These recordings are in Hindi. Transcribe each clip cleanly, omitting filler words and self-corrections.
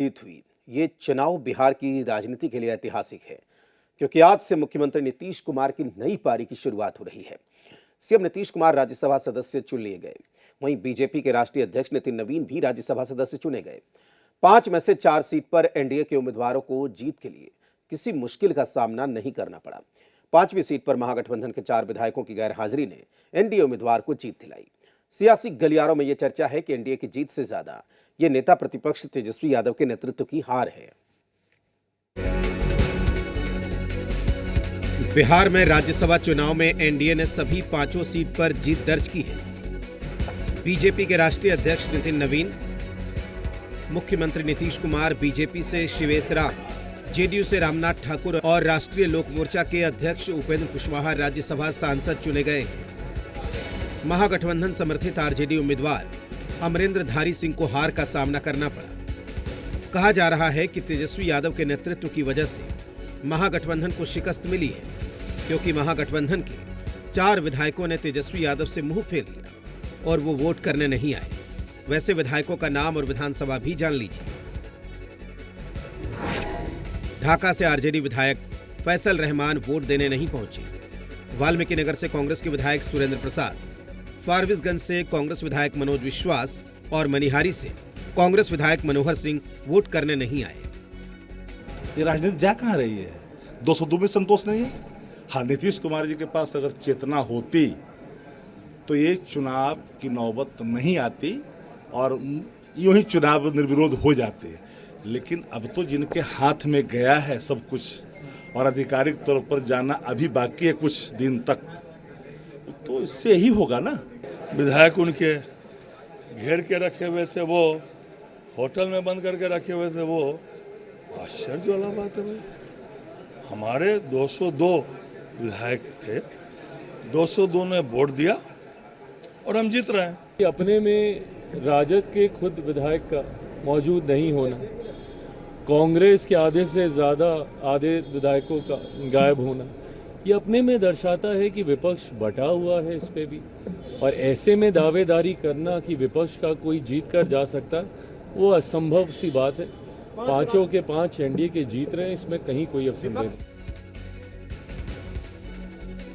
जीत हुई। ये चुनाव बिहार की राजनीति के लिए ऐतिहासिक है, क्योंकि आज से मुख्यमंत्री नीतीश कुमार की नई पारी की शुरुआत हो रही है। सीएम नीतीश कुमार राज्यसभा सदस्य चुन लिए गए। वहीं बीजेपी के राष्ट्रीय अध्यक्ष नितिन नवीन भी राज्यसभा सदस्य चुने गए। 5 में से 4 सीट पर एनडीए के उम्मीदवारों को जीत के लिए किसी मुश्किल का सामना नहीं करना पड़ा। 5वीं सीट पर महागठबंधन के 4 विधायकों की गैरहाजिरी ने एनडीए उम्मीदवार को जीत दिलाई। सियासी गलियारों में यह चर्चा है कि एनडीए की जीत से ज्यादा ये नेता प्रतिपक्ष तेजस्वी यादव के नेतृत्व की हार है। बिहार में राज्यसभा चुनाव में एनडीए ने सभी 5 सीट पर जीत दर्ज की है। बीजेपी के राष्ट्रीय अध्यक्ष नितिन नवीन, मुख्यमंत्री नीतीश कुमार, बीजेपी से शिवेश राम, जेडीयू से रामनाथ ठाकुर और राष्ट्रीय लोक मोर्चा के अध्यक्ष उपेंद्र कुशवाहा राज्यसभा सांसद चुने गए। महागठबंधन समर्थित आरजेडी उम्मीदवार अमरेंद्रधारी सिंह को हार का सामना करना पड़ा। कहा जा रहा है कि तेजस्वी यादव के नेतृत्व की वजह से महागठबंधन को शिकस्त मिली है, क्योंकि महागठबंधन के 4 विधायकों ने तेजस्वी यादव से मुंह फेर लिया और वो वोट करने नहीं आए। वैसे विधायकों का नाम और विधानसभा भी जान लीजिए। ढाका से आरजेडी विधायक फैसल रहमान वोट देने नहीं पहुंचे। वाल्मीकि नगर से कांग्रेस के विधायक सुरेंद्र प्रसाद, फारबिसगंज से कांग्रेस विधायक मनोज विश्वास और मनिहारी से कांग्रेस विधायक मनोहर सिंह वोट करने नहीं आए। ये राजनीति जा कहाँ रही है? 202 में संतोष नहीं है। हाँ, नीतीश कुमार जी के पास अगर चेतना होती तो ये चुनाव की नौबत नहीं आती और यूं ही चुनाव निर्विरोध हो जाते। लेकिन अब तो जिनके हाथ में गया है सब कुछ और आधिकारिक तौर पर जाना अभी बाकी है कुछ दिन तक, तो इससे ही होगा ना। विधायक उनके घेर के रखे हुए थे, वो होटल में बंद करके रखे हुए थे, वो आश्चर्य वाला बात है भाई। हमारे 202 विधायक थे, 202 ने वोट दिया और हम जीत रहे हैं। अपने में राजद के खुद विधायक का मौजूद नहीं होना, कांग्रेस के आधे से ज़्यादा आधे विधायकों का गायब होना, ये अपने में दर्शाता है कि विपक्ष बटा हुआ है इस पे भी। और ऐसे में दावेदारी करना कि विपक्ष का कोई जीत कर जा सकता है, वो असंभव सी बात है। 5 के 5 एनडीए के जीत रहे हैं, इसमें कहीं कोई अवसंभव नहीं।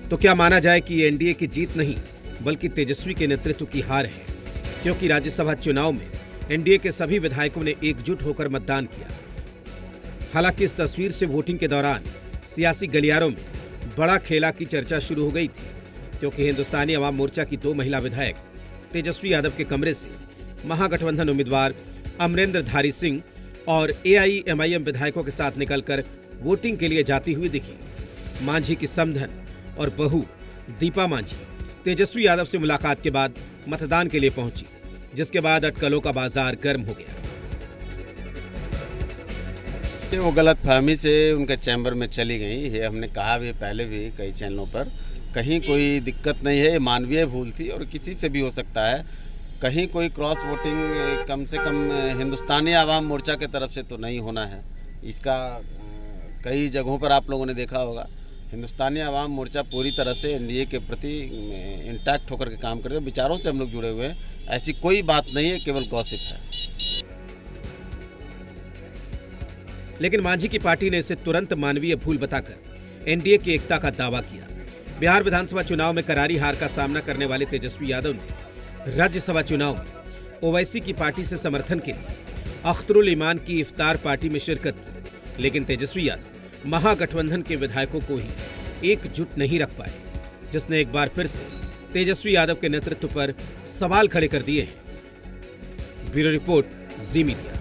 तो क्या माना जाए कि एनडीए की जीत नहीं बल्कि तेजस्वी के नेतृत्व की हार है, क्योंकि राज्यसभा चुनाव में एनडीए के सभी विधायकों ने एकजुट होकर मतदान किया। हालांकि इस तस्वीर से वोटिंग के दौरान सियासी गलियारों में बड़ा खेला की चर्चा शुरू हो गई थी, क्योंकि हिंदुस्तानी अवाम मोर्चा की 2 महिला विधायक तेजस्वी यादव के कमरे से महागठबंधन उम्मीदवार अमरेंद्रधारी सिंह और एआईएमआईएम विधायकों के साथ निकलकर वोटिंग के लिए जाती हुई दिखी। मांझी की समधन और बहू दीपा मांझी तेजस्वी यादव से मुलाकात के बाद मतदान के लिए पहुंची, जिसके बाद अटकलों का बाजार गर्म हो गया। वो गलतफहमी से उनके चैम्बर में चली गई। ये हमने कहा भी पहले भी कई चैनलों पर, कहीं कोई दिक्कत नहीं है, ये मानवीय भूल थी और किसी से भी हो सकता है। कहीं कोई क्रॉस वोटिंग कम से कम हिंदुस्तानी आवाम मोर्चा के तरफ से तो नहीं होना है। इसका कई जगहों पर आप लोगों ने देखा होगा, हिंदुस्तानी आवाम मोर्चा पूरी तरह से एनडीए के प्रति इंटैक्ट होकर के काम करते हैं। विचारों से हम लोग जुड़े हुए हैं। ऐसी कोई बात नहीं है, केवल गॉसिप है। लेकिन मांझी की पार्टी ने इसे तुरंत मानवीय भूल बताकर एनडीए की एकता का दावा किया। बिहार विधानसभा चुनाव में करारी हार का सामना करने वाले तेजस्वी यादव ने राज्यसभा चुनाव में ओवैसी की पार्टी से समर्थन के लिए अख्तरुल ईमान की इफ्तार पार्टी में शिरकत की। लेकिन तेजस्वी यादव महागठबंधन के विधायकों को ही एकजुट नहीं रख पाए, जिसने एक बार फिर से तेजस्वी यादव के नेतृत्व पर सवाल खड़े कर दिए हैं। ब्यूरो रिपोर्ट, जी मीडिया।